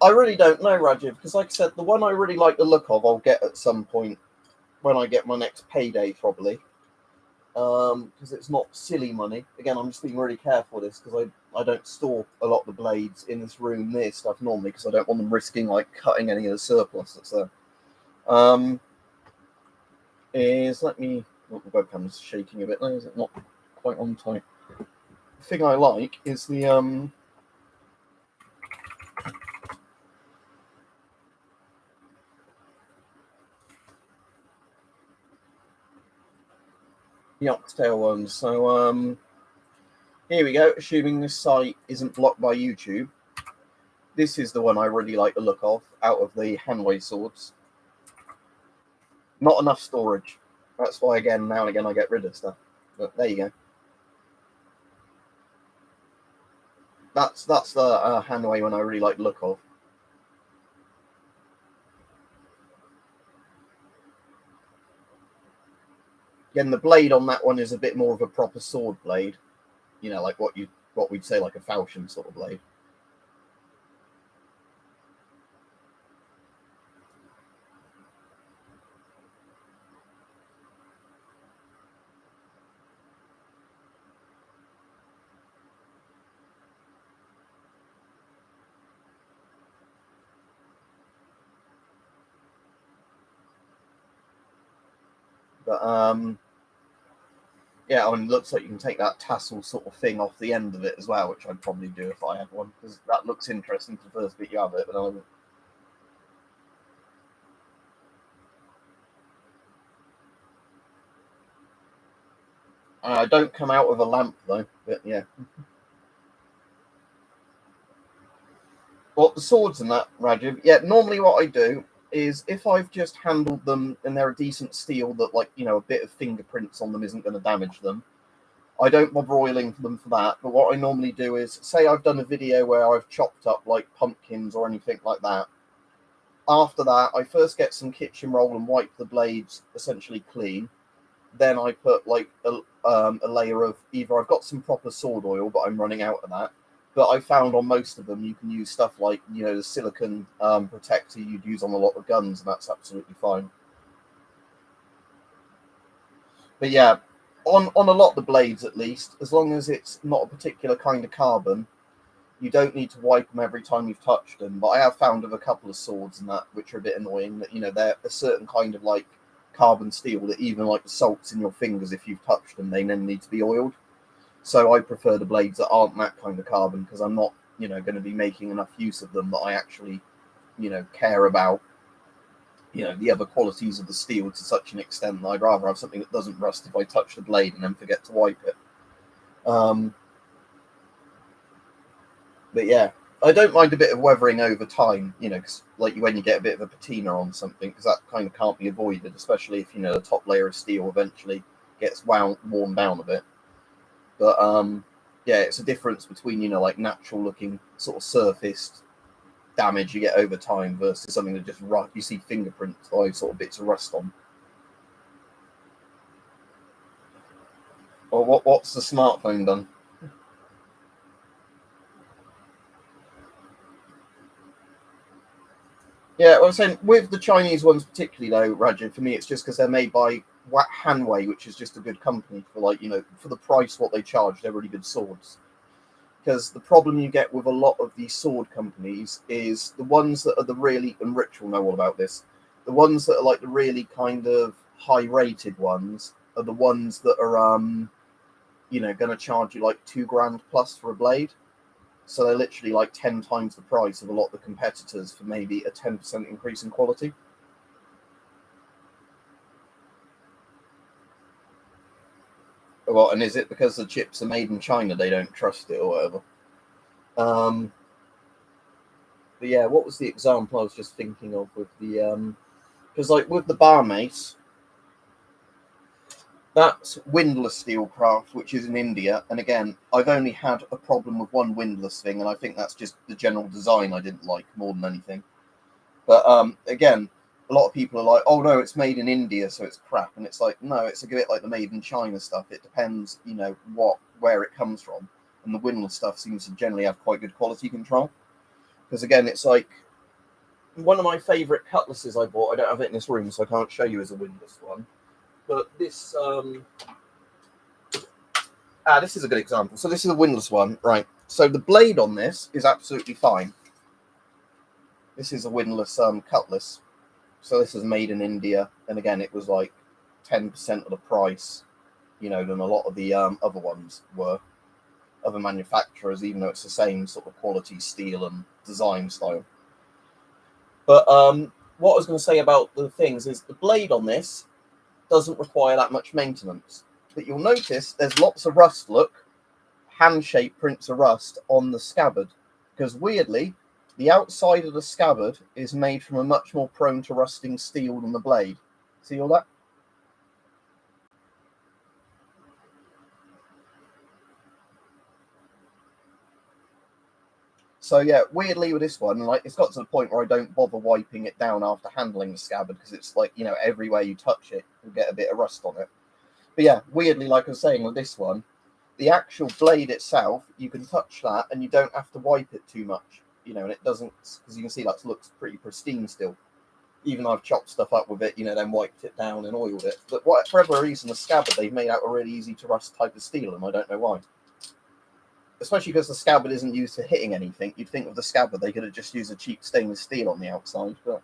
I really don't know, Rajiv, because like I said, the one I really like the look of, I'll get at some point when I get my next payday, probably. Because it's not silly money. Again, I'm just being really careful with this because I don't store a lot of the blades in this room near stuff normally because I don't want them risking like cutting any of the surplus that's there. Let me. Oh, the webcam's shaking a bit there. Is it not quite on tight? The thing I like is the oxtail one. So here we go. Assuming this site isn't blocked by YouTube, this is the one I really like the look of out of the Hanway swords. Not enough storage. That's why again now and again I get rid of stuff. But there you go. That's the Hanway one I really like the look of. Again, the blade on that one is a bit more of a proper sword blade. Like what we'd say like a falchion sort of blade. But yeah, I mean, it looks like you can take that tassel sort of thing off the end of it as well, which I'd probably do if I had one, because that looks interesting for the first bit you have it. But I don't come out with a lamp though. But yeah, well, the swords and that, Rajiv. Yeah, normally what I do is if I've just handled them and they're a decent steel that, like, a bit of fingerprints on them isn't going to damage them, I don't bother oiling them for that. But what I normally do is, say I've done a video where I've chopped up like pumpkins or anything like that. After that, I first get some kitchen roll and wipe the blades essentially clean. Then I put like a layer of either I've got some proper sword oil, but I'm running out of that. But I found on most of them you can use stuff like the silicone protector you'd use on a lot of guns, and that's absolutely fine. But yeah, on a lot of the blades at least, as long as it's not a particular kind of carbon, you don't need to wipe them every time you've touched them. But I have found of a couple of swords and that which are a bit annoying, that they're a certain kind of like carbon steel that even like the salts in your fingers, if you've touched them, they then need to be oiled. So I prefer the blades that aren't that kind of carbon, because I'm not going to be making enough use of them that I actually care about the other qualities of the steel to such an extent that I'd rather have something that doesn't rust if I touch the blade and then forget to wipe it. But yeah, I don't mind a bit of weathering over time, cause like when you get a bit of a patina on something, because that kind of can't be avoided, especially if the top layer of steel eventually gets worn down a bit. But yeah, it's a difference between like natural looking sort of surfaced damage you get over time versus something that just you see fingerprints or sort of bits of rust on. Or what's the smartphone done? Yeah, well, I'm saying with the Chinese ones particularly though, Rajin, for me it's just because they're made by Hanwei, which is just a good company for for the price what they charge, they're really good swords. Because the problem you get with a lot of these sword companies is the ones that are the really, and Rich will know all about this, the ones that are like the really kind of high rated ones are the ones that are going to charge you like 2 grand plus for a blade. So they're literally like 10 times the price of a lot of the competitors for maybe a 10% increase in quality. Well, and is it because the chips are made in China they don't trust it or whatever? Um, but yeah, what was the example I was just thinking of with the because like with the bar mace, that's windlass steelcraft, which is in India. And again, I've only had a problem with one windlass thing, and I think that's just the general design I didn't like more than anything. But again, a lot of people are like, "Oh no, it's made in India, so it's crap," and it's like, no, it's a bit like the made in China stuff. It depends, where it comes from, and the windlass stuff seems to generally have quite good quality control. Because again, it's like one of my favourite cutlasses I bought. I don't have it in this room, so I can't show you as a windlass one. But this is a good example. So this is a windlass one, right? So the blade on this is absolutely fine. This is a windlass cutlass. So this is made in India, and again, it was like 10% of the price, than a lot of the other ones were, other manufacturers, even though it's the same sort of quality steel and design style. But what I was going to say about the things is the blade on this doesn't require that much maintenance. But you'll notice there's lots of rust, look, hand-shaped prints of rust on the scabbard. Because weirdly, the outside of the scabbard is made from a much more prone to rusting steel than the blade. See all that? So yeah, weirdly with this one, like it's got to the point where I don't bother wiping it down after handling the scabbard, because it's like, everywhere you touch it, you'll get a bit of rust on it. But yeah, weirdly, like I was saying with this one, the actual blade itself, you can touch that and you don't have to wipe it too much, and it doesn't, because you can see that looks pretty pristine still. Even though I've chopped stuff up with it, then wiped it down and oiled it. But for whatever reason, the scabbard they've made out a really easy to rust type of steel, and I don't know why. Especially because the scabbard isn't used for hitting anything. You'd think of the scabbard they could have just used a cheap stainless steel on the outside. But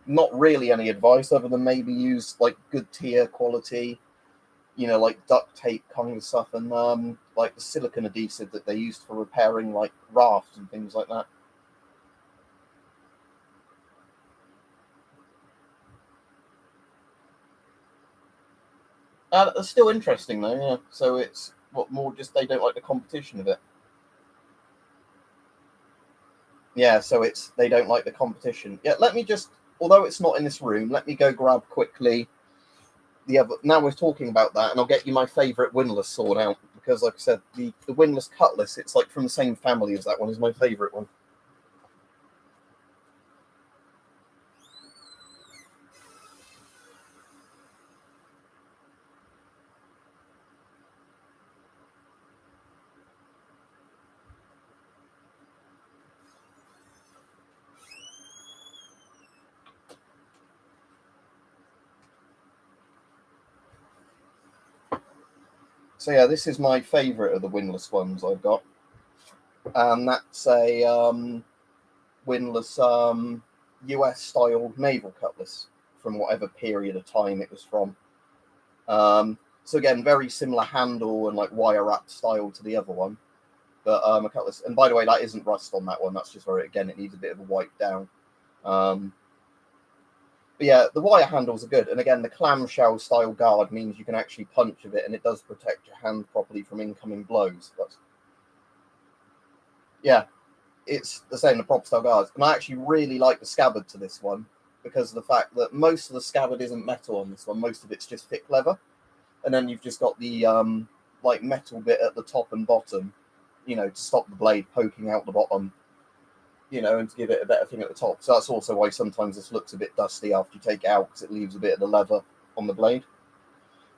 not really any advice other than maybe use like good tier quality, like duct tape kind of stuff, and like the silicone adhesive that they used for repairing like rafts and things like that. It's still interesting though, yeah. So it's what more just they don't like the competition of it. Yeah, so it's they don't like the competition. Yeah, let me just, although it's not in this room, let me go grab quickly the other. Now we're talking about that, and I'll get you my favourite windlass sword out because, like I said, the windlass cutlass, it's like from the same family as that one, is my favourite one. So yeah, this is my favourite of the windlass ones I've got, and that's a windlass US style naval cutlass from whatever period of time it was from. So again, very similar handle and like wire wrap style to the other one, but a cutlass. And by the way, that isn't rust on that one. That's just where again it needs a bit of a wipe down. Um, but yeah, the wire handles are good, and again, the clamshell style guard means you can actually punch with it, and it does protect your hand properly from incoming blows. But yeah, it's the same, the proper style guards. And I actually really like the scabbard to this one because of the fact that most of the scabbard isn't metal on this one. Most of it's just thick leather. And then you've just got the like metal bit at the top and bottom, to stop the blade poking out the bottom, and to give it a better thing at the top. So that's also why sometimes this looks a bit dusty after you take it out because it leaves a bit of the leather on the blade.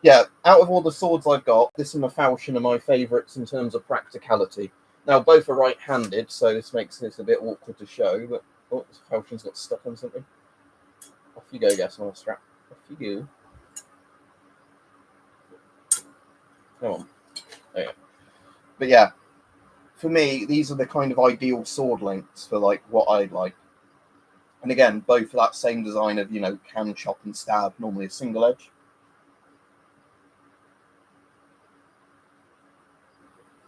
Yeah, out of all the swords I've got, this and the falchion are my favourites in terms of practicality. Now, both are right-handed, so this makes this a bit awkward to show, but the falchion's got stuck on something. Off you go, guess on a strap. Off you go. Come on. There you go. But yeah, for me, these are the kind of ideal sword lengths for like what I'd like. And again, both for that same design of, can chop and stab, normally a single edge.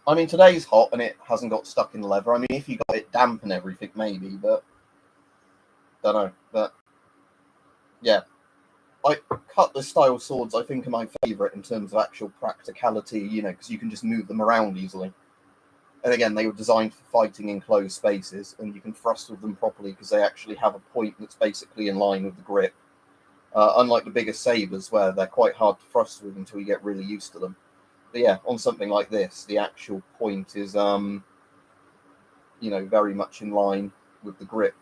I mean, today's hot and it hasn't got stuck in the leather. I mean, if you got it damp and everything, maybe, but don't know. But yeah, cutlass style swords, I think, are my favourite in terms of actual practicality, because you can just move them around easily. And again, they were designed for fighting in closed spaces, and you can thrust with them properly because they actually have a point that's basically in line with the grip. Unlike the bigger sabers, where they're quite hard to thrust with until you get really used to them. But yeah, on something like this, the actual point is, very much in line with the grip,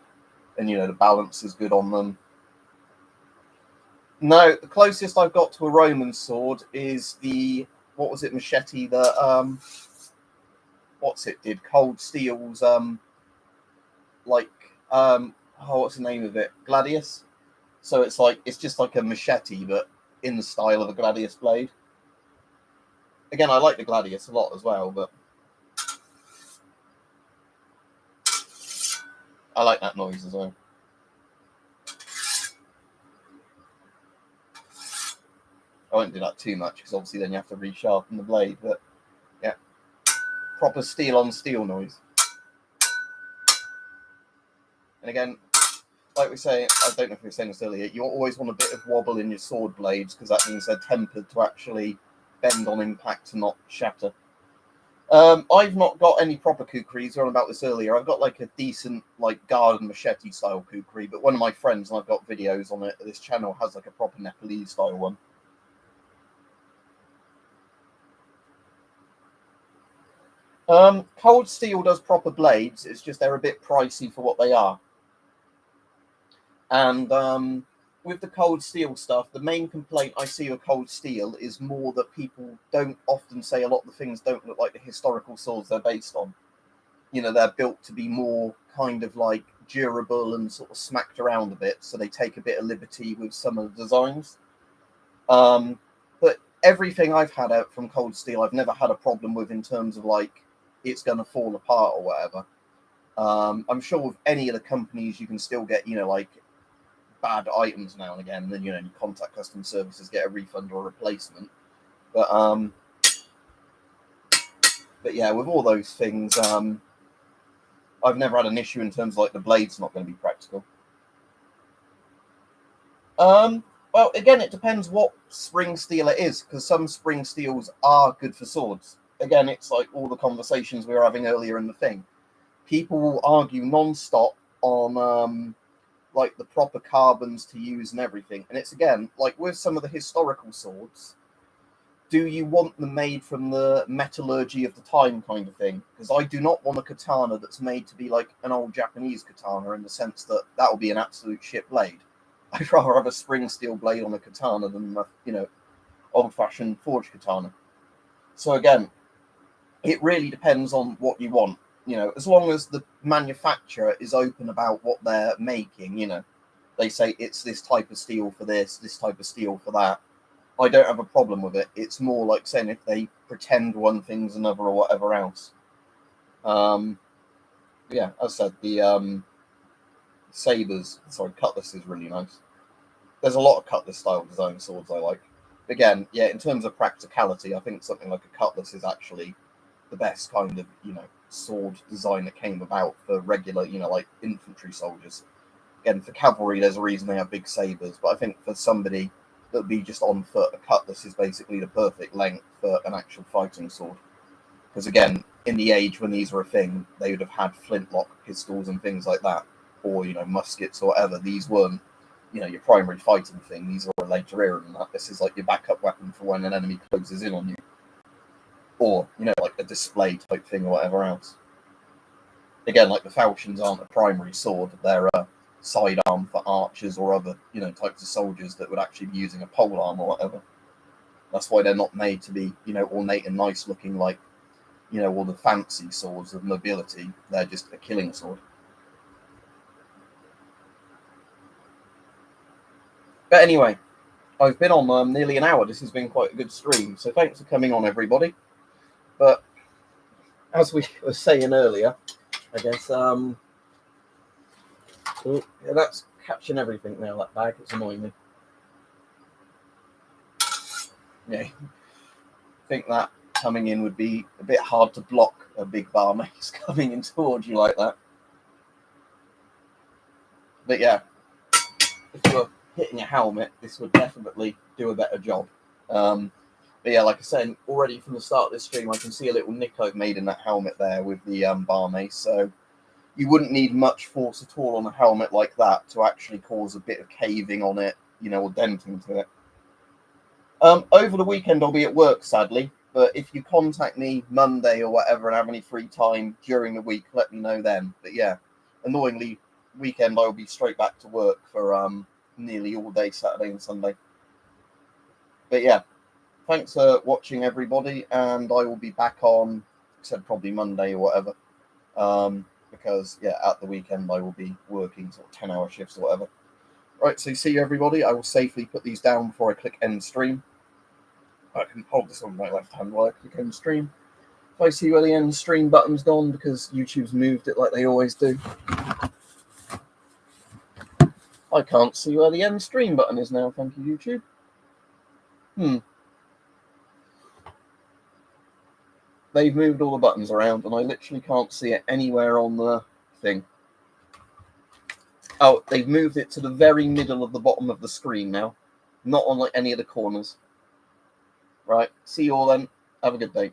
and the balance is good on them. No, the closest I've got to a Roman sword is the machete that what's it did Cold Steel's what's the name of it, Gladius. So it's just like a machete but in the style of a Gladius blade. Again, I like the Gladius a lot as well, but I like that noise as well. I won't do that too much because obviously then you have to resharpen the blade, but yeah, proper steel on steel noise. And again, like we say, I don't know if we were saying this earlier, you always want a bit of wobble in your sword blades because that means they're tempered to actually bend on impact to not shatter. I've not got any proper kukris. We were on about this earlier. I've got like a decent like garden machete style kukri, but one of my friends, and I've got videos on it, this channel has like a proper Nepalese style one. Cold Steel does proper blades. It's just they're a bit pricey for what they are. And with the Cold Steel stuff, the main complaint I see with Cold Steel is more that people don't often say a lot of the things don't look like the historical swords they're based on. They're built to be more kind of like durable and sort of smacked around a bit, so they take a bit of liberty with some of the designs. But everything I've had out from Cold Steel, I've never had a problem with in terms of like it's going to fall apart or whatever. I'm sure with any of the companies you can still get, like bad items now and again, then you contact customer services, get a refund or a replacement. But yeah, with all those things, I've never had an issue in terms of like the blade's not going to be practical. Well, again, it depends what spring steel it is, because some spring steels are good for swords. Again, it's like all the conversations we were having earlier in the thing. People will argue non-stop on like the proper carbons to use and everything. And it's, again, like with some of the historical swords, do you want them made from the metallurgy of the time kind of thing? Because I do not want a katana that's made to be like an old Japanese katana, in the sense that that will be an absolute shit blade. I'd rather have a spring steel blade on a katana than a, old-fashioned forged katana. So again, it really depends on what you want. As long as the manufacturer is open about what they're making, they say it's this type of steel for this type of steel for that, I don't have a problem with it. It's more like saying if they pretend one thing's another or whatever else. Yeah, as I said, the cutlass is really nice. There's a lot of cutlass style design swords I like. Again, yeah, in terms of practicality, I think something like a cutlass is actually the best kind of, sword design that came about for regular, like infantry soldiers. Again, for cavalry, there's a reason they have big sabers, but I think for somebody that would be just on foot, a cutlass is basically the perfect length for an actual fighting sword. Because again, in the age when these were a thing, they would have had flintlock pistols and things like that, or muskets or whatever. These weren't, your primary fighting thing. These are a later era than that. This is like your backup weapon for when an enemy closes in on you, or like a display type thing or whatever else. Again, like the falchions aren't a primary sword; they're a sidearm for archers or other types of soldiers that would actually be using a polearm or whatever. That's why they're not made to be ornate and nice looking like all the fancy swords of nobility. They're just a killing sword. But anyway, I've been on nearly an hour. This has been quite a good stream, so thanks for coming on, everybody. But as we were saying earlier, I guess yeah, that's catching everything now, that bag. It's annoying me. Yeah, I think that coming in would be a bit hard to block a big bar mace coming in towards you like that. But yeah, if you were hitting a helmet, this would definitely do a better job. But yeah, like I said, already from the start of this stream, I can see a little nick I've made in that helmet there with the bar mace. So you wouldn't need much force at all on a helmet like that to actually cause a bit of caving on it, or denting to it. Over the weekend, I'll be at work, sadly. But if you contact me Monday or whatever and have any free time during the week, let me know then. But yeah, annoyingly, weekend I'll be straight back to work for nearly all day Saturday and Sunday. But yeah, thanks for watching, everybody, and I will be back on, said probably Monday or whatever, because yeah, at the weekend I will be working sort of 10-hour shifts or whatever. Right, so see you, everybody. I will safely put these down before I click end stream. I can hold this on my left hand while I click end stream. If I see where the end stream button's gone, because YouTube's moved it like they always do. I can't see where the end stream button is now, thank you, YouTube. They've moved all the buttons around, and I literally can't see it anywhere on the thing. Oh, they've moved it to the very middle of the bottom of the screen now, not on like any of the corners. Right, see you all then. Have a good day.